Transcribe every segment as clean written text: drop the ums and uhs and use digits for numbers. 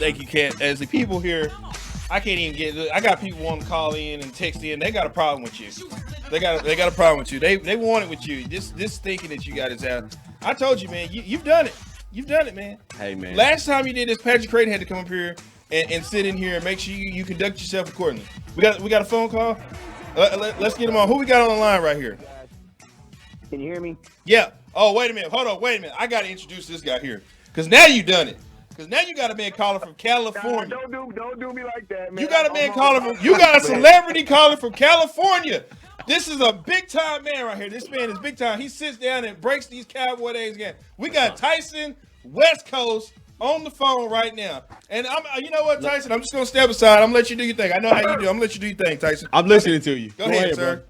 Thank you, Kat. As the people here, I can't even get. I got people wanting to call in and text in. They got a problem with you. They got a problem with you. They want it with you. This thinking that you got is out. I told you, man. You've done it. You've done it, man. Hey, man. Last time you did this, Patrick Creighton had to come up here and sit in here and make sure you conduct yourself accordingly. We got a phone call. Let's get him on. Who we got on the line right here? Can you hear me? Yeah. Oh, wait a minute. Hold on. Wait a minute. I got to introduce this guy here. Because now you done it. Because now you got a man calling from California. Don't do me like that, man. You got a man calling from. You got a celebrity calling from California. This is a big time man right here. This man is big time. He sits down and breaks these Cowboy days again. We got Tyson, West Coast, on the phone right now. And you know what, Tyson? I'm just gonna step aside. I'm gonna let you do your thing. I know how you do. I'm gonna let you do your thing, Tyson. I'm listening to you. Go ahead, sir.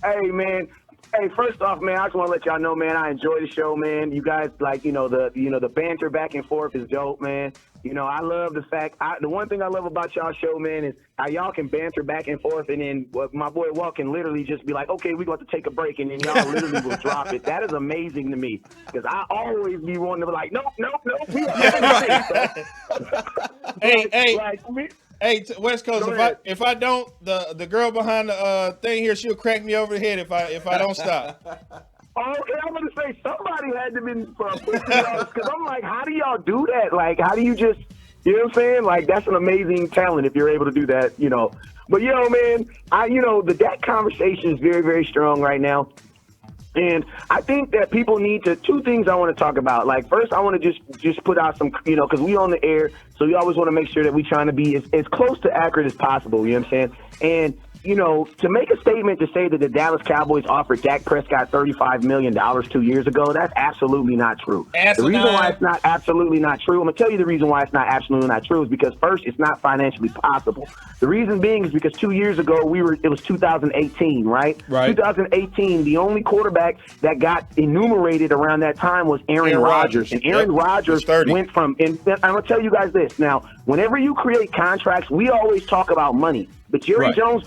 Hey, man. Hey, first off, man, I just want to let y'all know, man, I enjoy the show, man. You guys, like, the banter back and forth is dope, man. I love the fact. The one thing I love about y'all show, man, is how y'all can banter back and forth, and then my boy Walt can literally just be like, okay, we're going to take a break, and then y'all literally will drop it. That is amazing to me, because I always be wanting to be like, nope. Hey, West Coast. If I don't, the girl behind the thing here, she'll crack me over the head if I don't stop. Okay, I'm gonna say somebody had to be because I'm like, how do y'all do that? Like, how do you just, you know what I'm saying? Like, that's an amazing talent if you're able to do that, But man, the Dak conversation is very, very strong right now. And I think that people need to, two things I want to talk about. Like, first, I want to just put out some, because we on the air, so we always want to make sure that we trying to be as close to accurate as possible, you know what I'm saying? And, to make a statement to say that the Dallas Cowboys offered Dak Prescott $35 million 2 years ago, that's absolutely not true. The reason why it's not absolutely not true, I'm going to tell you the reason why it's not absolutely not true is because, first, it's not financially possible. The reason being is because 2 years ago, it was 2018, right? Right. 2018, the only quarterback that got enumerated around that time was Aaron Rodgers. And Aaron Rodgers went from, and I'm going to tell you guys this. Now, whenever you create contracts, we always talk about money. But Jerry Jones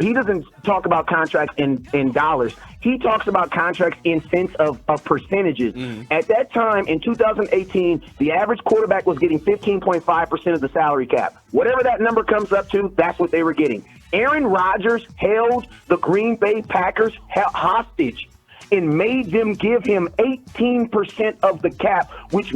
he doesn't talk about contracts in dollars. He talks about contracts in sense of percentages. At that time, in 2018, the average quarterback was getting 15.5% of the salary cap. Whatever that number comes up to, that's what they were getting. Aaron Rodgers held the Green Bay Packers hostage and made them give him 18% of the cap, which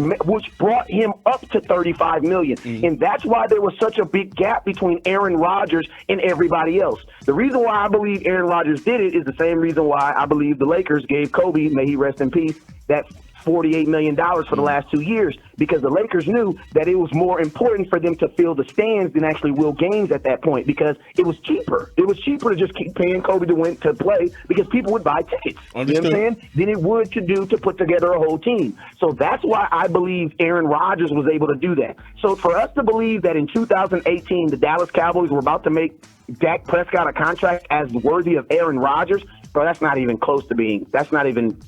brought him up to $35 million. And that's why there was such a big gap between Aaron Rodgers and everybody else. The reason why I believe Aaron Rodgers did it is the same reason why I believe the Lakers gave Kobe, may he rest in peace, that $48 million for the last 2 years, because the Lakers knew that it was more important for them to fill the stands than actually will games at that point, because it was cheaper. It was cheaper to just keep paying Kobe to play because people would buy tickets. Understood. You know what I'm saying? Than it would to put together a whole team. So that's why I believe Aaron Rodgers was able to do that. So for us to believe that in 2018 the Dallas Cowboys were about to make Dak Prescott a contract as worthy of Aaron Rodgers, bro, that's not even close to being. That's not even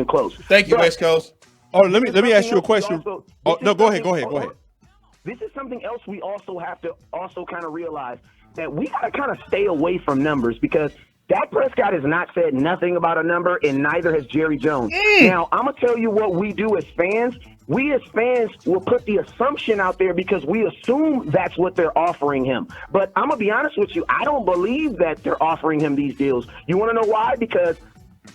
close. Thank you, West Coast. Oh, let me ask you a question. Go ahead. This is something else we also have to kind of realize, that we got to kind of stay away from numbers, because Dak Prescott has not said nothing about a number, and neither has Jerry Jones. Now, I'm going to tell you what we do as fans. We as fans will put the assumption out there because we assume that's what they're offering him. But I'm going to be honest with you, I don't believe that they're offering him these deals. You want to know why? Because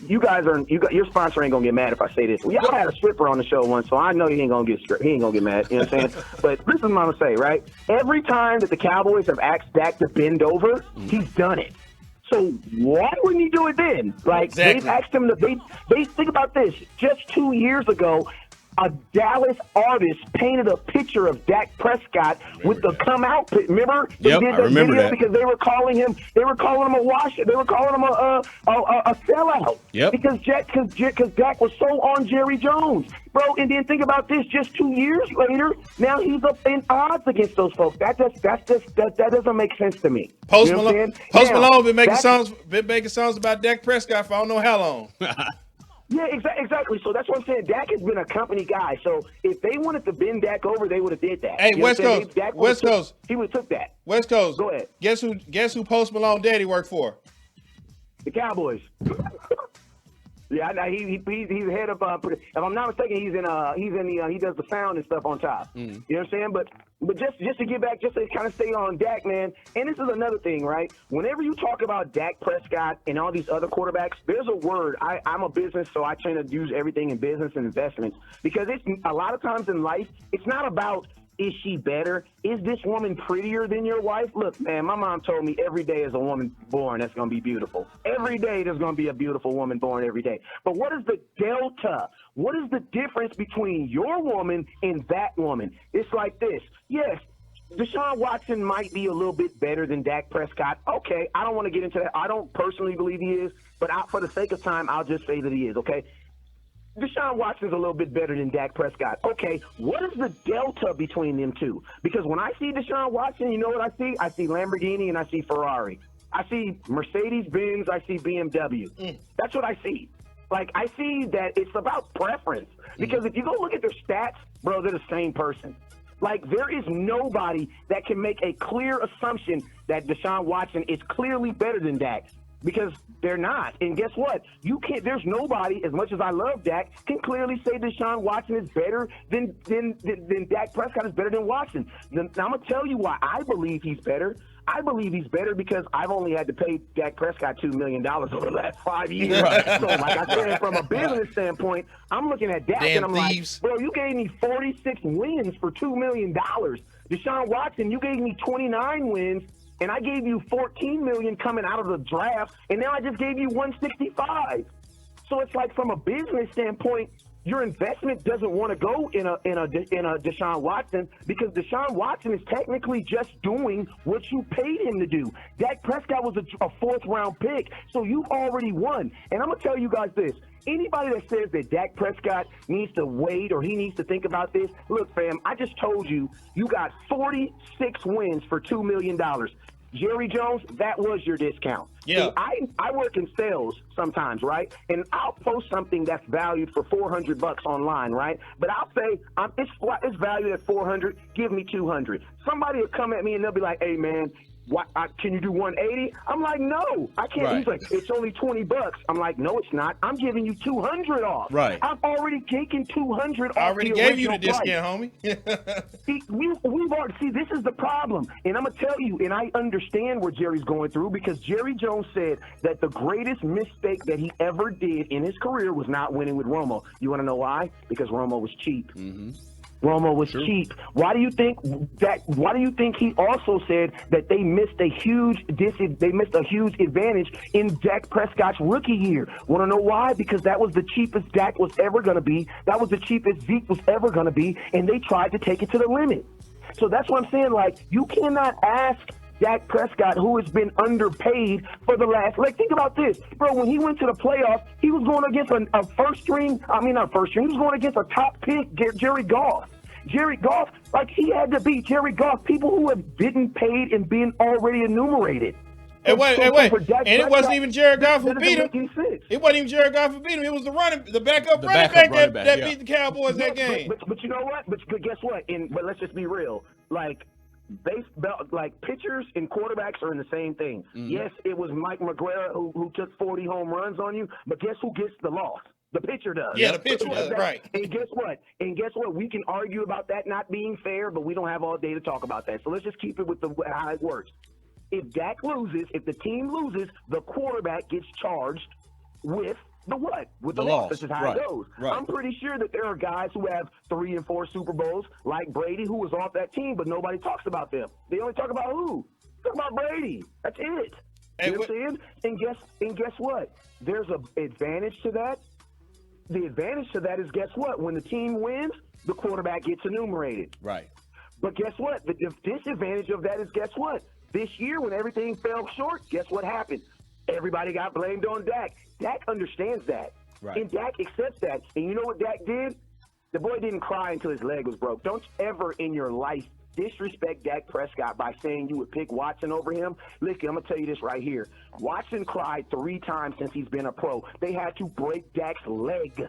your sponsor ain't gonna get mad if I say this. Well, y'all had a stripper on the show once, so I know he ain't gonna get mad. You know what I'm saying? But this is what I'm gonna say, right? Every time that the Cowboys have asked Dak to bend over, he's done it. So why wouldn't he do it then? Like, they've asked him to. They think about this. Just 2 years ago, a Dallas artist painted a picture of Dak Prescott with the come out. Remember? They did that remember video that. because they were calling him a washer. They were calling him a sellout. Yep. Because Dak was so on Jerry Jones, bro. And then think about this: just 2 years later, now he's up in odds against those folks. That doesn't make sense to me. Post You know what I'm Malone saying? Now, been making songs about Dak Prescott for I don't know how long. Yeah, exactly. So that's what I'm saying. Dak has been a company guy. So if they wanted to bend Dak over, they would have did that. Hey, You know West what I'm Coast. saying? West Coast. He would have took that. West Coast. Go ahead. Guess who Post Malone daddy worked for? The Cowboys. Yeah, he's head of. If I'm not mistaken, he does the sound and stuff on top. You know what I'm saying? But just to get back, just to kind of stay on Dak, man. And this is another thing, right? Whenever you talk about Dak Prescott and all these other quarterbacks, there's a word. I'm a business, so I tend to use everything in business and investments because it's a lot of times in life, it's not about. Is she better? Is this woman prettier than your wife? Look, man, my mom told me every day is a woman born that's going to be beautiful. Every day there's going to be a beautiful woman born every day. But what is the delta? What is the difference between your woman and that woman? It's like this. Yes, Deshaun Watson might be a little bit better than Dak Prescott. Okay, I don't want to get into that. I don't personally believe he is, but for the sake of time, I'll just say that he is, okay? Deshaun Watson's a little bit better than Dak Prescott. Okay, what is the delta between them two? Because when I see Deshaun Watson, you know what I see? I see Lamborghini and I see Ferrari. I see Mercedes-Benz, I see BMW. That's what I see. Like, I see that it's about preference. Because if you go look at their stats, bro, they're the same person. Like, there is nobody that can make a clear assumption that Deshaun Watson is clearly better than Dak. Because they're not. And guess what? You can't. There's nobody, as much as I love Dak, can clearly say Deshaun Watson is better than Dak Prescott is better than Watson. Now, I'm going to tell you why I believe he's better. I believe he's better because I've only had to pay Dak Prescott $2 million over the last 5 years. So, like I said, from a business standpoint, I'm looking at Dak and I'm like, bro, you gave me 46 wins for $2 million. Deshaun Watson, you gave me 29 wins. And I gave you $14 million coming out of the draft, and now I just gave you $165. So it's like from a business standpoint, your investment doesn't want to go in a Deshaun Watson because Deshaun Watson is technically just doing what you paid him to do. Dak Prescott was a fourth-round pick, so you've already won. And I'm gonna tell you guys this. Anybody that says that Dak Prescott needs to wait or he needs to think about this, look, fam, I just told you, you got 46 wins for $2 million. Jerry Jones, that was your discount. Yeah. See, I work in sales sometimes, right? And I'll post something that's valued for $400 online, right? But I'll say it's valued at $400. Give me $200. Somebody will come at me and they'll be like, "Hey, man, can you do 180?" I'm like, "No, I can't." Right. He's like, "It's only $20." I'm like, "No, it's not. I'm giving you $200 off." Right. I've already taken $200 off. I already gave you the discount, homie. We've already see. This is the problem, and I'm gonna tell you. And I understand where Jerry's going through because Jerry Jones said that the greatest mistake that he ever did in his career was not winning with Romo. You want to know why? Because Romo was cheap. Romo was cheap. Why do you think he also said that they missed a huge advantage in Dak Prescott's rookie year? Want to know why? Because that was the cheapest Dak was ever going to be. That was the cheapest Zeke was ever going to be, and they tried to take it to the limit. So that's what I'm saying. Like, you cannot ask Dak Prescott, who has been underpaid for the last, think about this, bro. When he went to the playoffs, he was going against he was going against a top pick, Jerry Goff. Jerry Goff, he had to beat Jerry Goff, people who have been paid and been already enumerated. And wait. And it wasn't even Jared Goff who beat him. It wasn't even Jared Goff who beat him. It was the backup running back that beat the Cowboys that game. But you know what? But guess what? But let's just be real. Pitchers and quarterbacks are in the same thing. Yes, it was Mike McGuire who took 40 home runs on you, but guess who gets the loss? The pitcher does. Yeah, the pitcher does, right. And guess what? We can argue about that not being fair, but we don't have all day to talk about that. So let's just keep it with how it works. If Dak loses, if the team loses, the quarterback gets charged with the what? With the loss. This is how it goes. Right. I'm pretty sure that there are guys who have 3 and 4 Super Bowls, like Brady, who was off that team, but nobody talks about them. They only talk about who? Talk about Brady. That's it. You know what I'm saying? And guess what? There's an advantage to that. The advantage to that is, guess what? When the team wins, the quarterback gets enumerated. Right. But guess what? The disadvantage of that is, guess what? This year, when everything fell short, guess what happened? Everybody got blamed on Dak. Dak understands that. Right. And Dak accepts that. And you know what Dak did? The boy didn't cry until his leg was broke. Don't ever in your life disrespect Dak Prescott by saying you would pick Watson over him. Listen, I'm going to tell you this right here. Watson cried 3 times since he's been a pro. They had to break Dak's leg.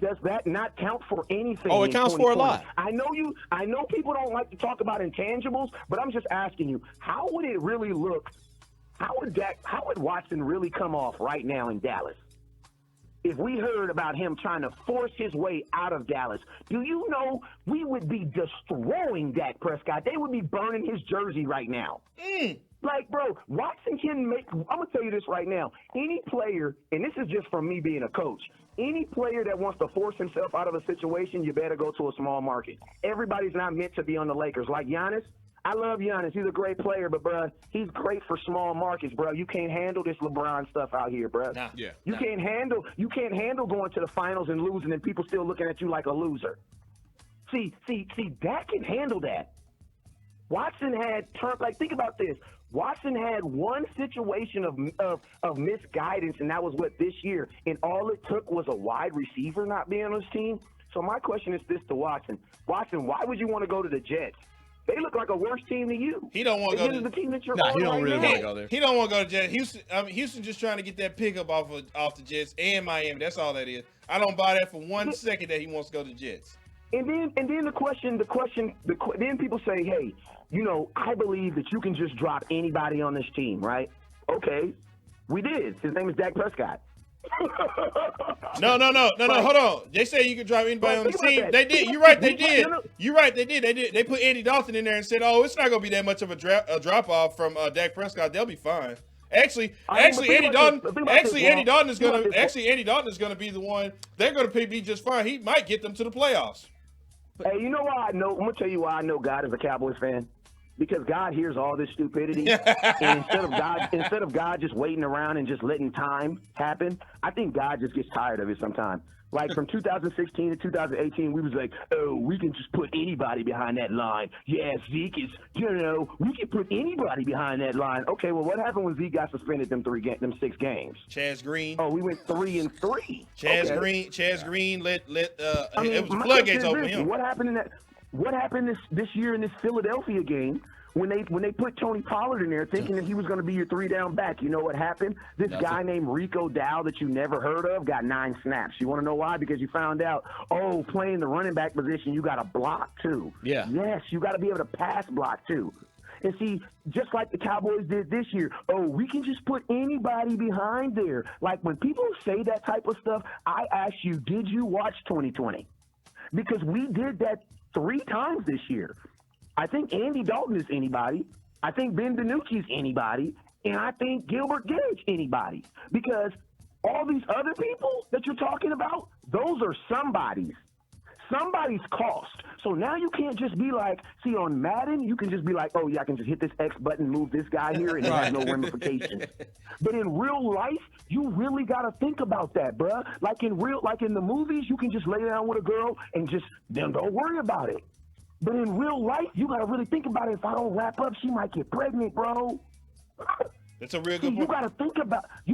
Does that not count for anything? Oh, it counts for a lot. I know people don't like to talk about intangibles, but I'm just asking you, how would it really look? How would Watson really come off right now in Dallas? if we heard about him trying to force his way out of Dallas, do you know we would be destroying Dak Prescott? They would be burning his jersey right now. Like, bro, Watson can make – I'm going to tell you this right now. Any player, and this is just from me being a coach, any player that wants to force himself out of a situation, you better go to a small market. Everybody's not meant to be on the Lakers. Like Giannis, I love Giannis. He's a great player, but, bro, he's great for small markets, bro. You can't handle this LeBron stuff out here, bro. You can't handle going to the finals and losing and people still looking at you like a loser. See, Dak can handle that. Watson had think about this. Watson had one situation of misguidance, and that was this year. And all it took was a wide receiver not being on his team. So my question is this to Watson. Watson, why would you want to go to the Jets? They look like a worse team than you. He don't want to go to the team that you're he don't right really now. want to go there. He don't want to go to Jets. Houston just trying to get that pickup off the Jets and Miami. That's all that is. I don't buy that for 1 second that he wants to go to the Jets. And then the question, then people say, hey, I believe that you can just drop anybody on this team, right? Okay, we did. His name is Dak Prescott. No. Hold on. They say you can drop anybody on the team. They did. You're right. They did. You're right. They did. They put Andy Dalton in there and said, "Oh, it's not going to be that much of a drop off from Dak Prescott. They'll be fine." Actually, Andy Dalton is going to be the one. They're going to be just fine. He might get them to the playoffs. Hey, you know why I know? I'm going to tell you why I know God is a Cowboys fan. Because God hears all this stupidity, and instead of God just waiting around and just letting time happen, I think God just gets tired of it sometimes. Like from 2016 to 2018, we was like, oh, we can just put anybody behind that line. Yeah, Zeke is, we can put anybody behind that line. Okay, well, what happened when Zeke got suspended them 6 games? Chaz Green. Oh, we went 3-3. Chaz Green let it was floodgates over him. What happened this year in this Philadelphia game when they put Tony Pollard in there thinking that he was going to be your 3-down back? You know what happened? This guy named Rico Dow that you never heard of got 9 snaps. You want to know why? Because you found out, playing the running back position, you got to block too. Yeah. Yes, you got to be able to pass block too. And see, just like the Cowboys did this year, we can just put anybody behind there. Like when people say that type of stuff, I ask you, did you watch 2020? Because we did that 3 times this year. I think Andy Dalton is anybody. I think Ben DiNucci is anybody. And I think Gilbert Gage anybody. Because all these other people that you're talking about, those are somebody's cost. So now you can't just be like, see, on Madden, you can just be like, oh, yeah, I can just hit this X button, move this guy here, and it has no ramifications. But in real life, you really got to think about that, bruh. Like in the movies, you can just lay down with a girl and just then don't worry about it. But in real life, you got to really think about it. If I don't wrap up, she might get pregnant, bro. That's a real good point. You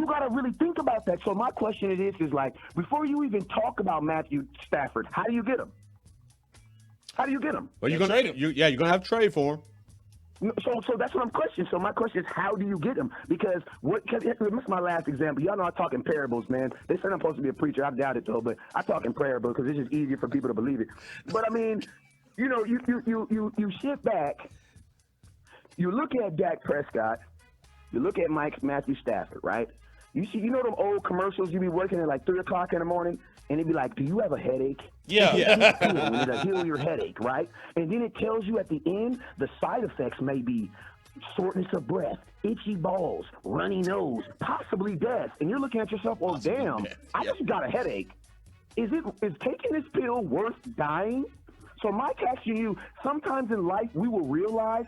got to really think about that. So my question is like, before you even talk about Matthew Stafford, how do you get him? Well, you're going to trade him. You're going to have to trade for him. So that's what I'm questioning. So my question is, how do you get him? Because this is my last example. Y'all know I talk in parables, man. They said I'm supposed to be a preacher. I doubt it, though. But I talk in parables because it's just easier for people to believe it. But, I mean, you sit back. You look at Dak Prescott. You look at Matthew Stafford, right? You see, them old commercials you be working at like 3 o'clock in the morning, and it'd be like, do you have a headache? Yeah. It'll heal your headache, right? And then it tells you at the end the side effects may be shortness of breath, itchy balls, runny nose, possibly death. And you're looking at yourself, oh, damn, I just got a headache. Is taking this pill worth dying? So my question to you, sometimes in life we will realize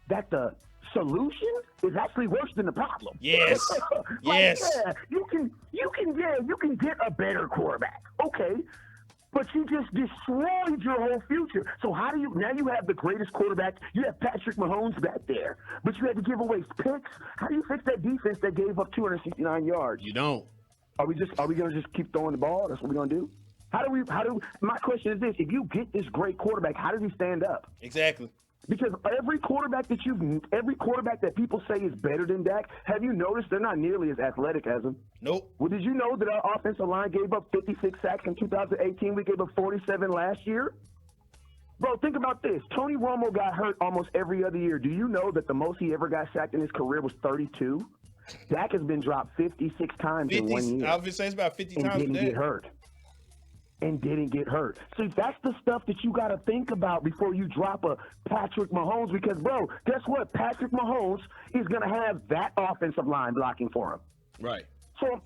that the solution is actually worse than the problem. Yes. Yes. Yeah, you can get a better quarterback. Okay. But you just destroyed your whole future. So now you have the greatest quarterback. You have Patrick Mahomes back there. But you had to give away picks. How do you fix that defense that gave up 269 yards? You don't. Are we gonna just keep throwing the ball? That's what we're gonna do? My question is this: if you get this great quarterback, how does he stand up? Exactly. Because every quarterback that people say is better than Dak, have you noticed they're not nearly as athletic as him? Nope. Well, did you know that our offensive line gave up 56 sacks in 2018? We gave up 47 last year. Bro, think about this. Tony Romo got hurt almost every other year. Do you know that the most he ever got sacked in his career was 32? Dak has been dropped 56 times in 1 year. I was saying it's about 50 and times a didn't day. get hurt. And didn't get hurt. See, that's the stuff that you got to think about before you drop a Patrick Mahomes. Because, bro, guess what? Patrick Mahomes is going to have that offensive line blocking for him. Right.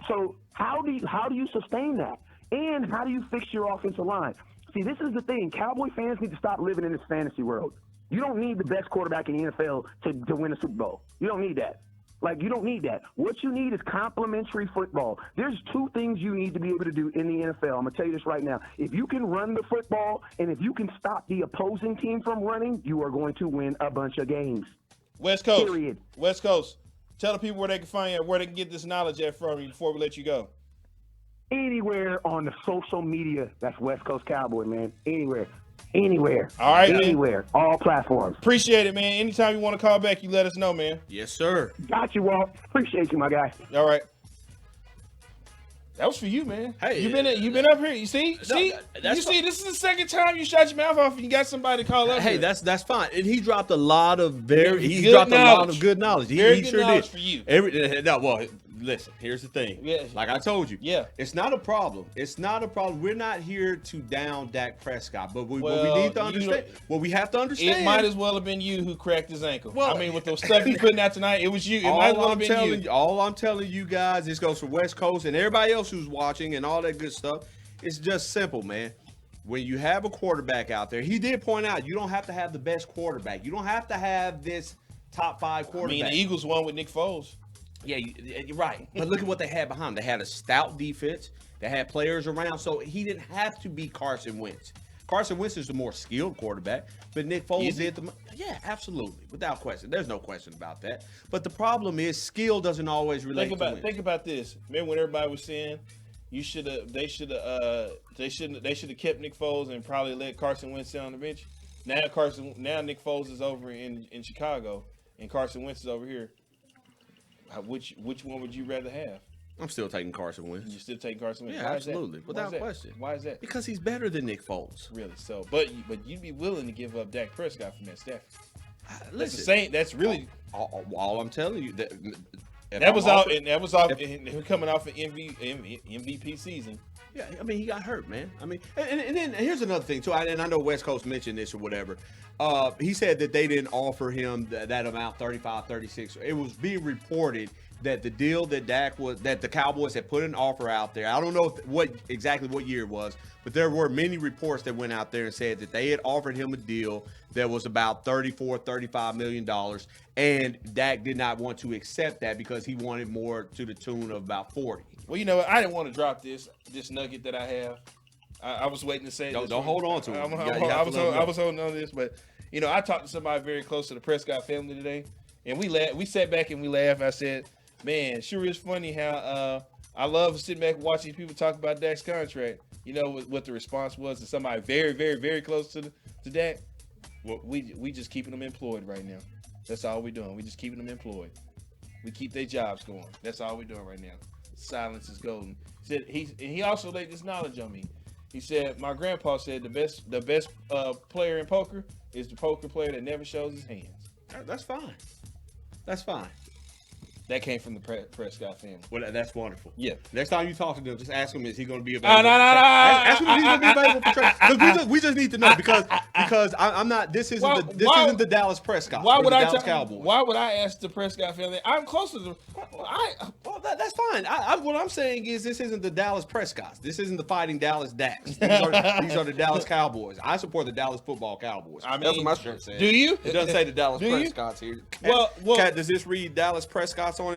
So how do you sustain that? And how do you fix your offensive line? See, this is the thing. Cowboy fans need to stop living in this fantasy world. You don't need the best quarterback in the NFL to win a Super Bowl. You don't need that. Like, you don't need that. What you need is complementary football. There's two things you need to be able to do in the NFL. I'm going to tell you this right now. If you can run the football and if you can stop the opposing team from running, you are going to win a bunch of games. West Coast. Period. West Coast. Tell the people where they can find you, where they can get this knowledge at from you before we let you go. Anywhere on the social media, that's West Coast Cowboy, man. Anywhere. All right, anywhere. Man. All platforms. Appreciate it, man. Anytime you want to call back, you let us know, man. Yes, sir. Got you, Walt. Appreciate you, my guy. All right. That was for you, man. Hey, you've been up here. You see, this is the second time you shut your mouth off and you got somebody to call up. Hey, here. that's fine. And he dropped a lot of good knowledge. Very he good sure knowledge did. for you. Listen, here's the thing. Yeah. Like I told you. Yeah. It's not a problem. We're not here to down Dak Prescott, but what we need to understand. What we have to understand. It might as well have been you who cracked his ankle. Well, I mean, with those stuff you putting out tonight, it was you. It might as well have been you. All I'm telling you guys, this goes for West Coast and everybody else who's watching and all that good stuff. It's just simple, man. When you have a quarterback out there, he did point out you don't have to have the best quarterback. You don't have to have this top 5 quarterback. I mean, the Eagles won with Nick Foles. Yeah, you're right. But look at what they had behind them. They had a stout defense. They had players around. So he didn't have to be Carson Wentz. Carson Wentz is the more skilled quarterback, but Nick Foles did the – yeah, absolutely, without question. There's no question about that. But the problem is skill doesn't always relate to Wentz. Think about this. Remember when everybody was saying they should have kept Nick Foles and probably let Carson Wentz sit on the bench? Now Nick Foles is over in Chicago and Carson Wentz is over here. Which one would you rather have? I'm still taking Carson Wentz. You still take Carson Wentz? Yeah, absolutely, without question. Why is that? Because he's better than Nick Foles. Really? So, but you'd be willing to give up Dak Prescott for Matt Stafford? Listen, that's really all I'm telling you. That was coming off an MVP season. Yeah, I mean, he got hurt, man. I mean, and then here's another thing, too. And I know West Coast mentioned this or whatever. He said that they didn't offer him that amount, 35, 36. It was being reported that the deal that the Cowboys had put an offer out there. I don't know exactly what year it was, but there were many reports that went out there and said that they had offered him a deal that was about $34, $35 million. And Dak did not want to accept that because he wanted more to the tune of about 40. Well, you know what? I didn't want to drop this nugget that I have. I was waiting to say this. Don't hold on to it. I was holding on to this, but I talked to somebody very close to the Prescott family today, and we sat back and we laughed. I said, "Man, sure is funny how I love sitting back and watching people talk about Dak's contract." You know what the response was to somebody very, very, very close to Dak. Well, we just keeping them employed right now. That's all we're doing. We just keeping them employed. We keep their jobs going. That's all we're doing right now. Silence is golden. He also laid this knowledge on me. He said, my grandpa said the best player in poker is the poker player that never shows his hands. That's fine. That's fine. That came from the Prescott family. Well, that's wonderful. Yeah. Next time you talk to them, just ask him, is he going to be available? No. Ask him if he's going to be available for trade. Because we just need to know because I'm not. This isn't the Dallas Prescott. Why would I Dallas Cowboys? Why would I ask the Prescott family? I'm closer to them. Well, that's fine. What I'm saying is this isn't the Dallas Prescotts. This isn't the Fighting Dallas Daks. These are the Dallas Cowboys. I support the Dallas Football Cowboys. That's what my shirt says. Do you? It doesn't say the Dallas Prescotts here. Well, Cat, does this read Dallas Prescotts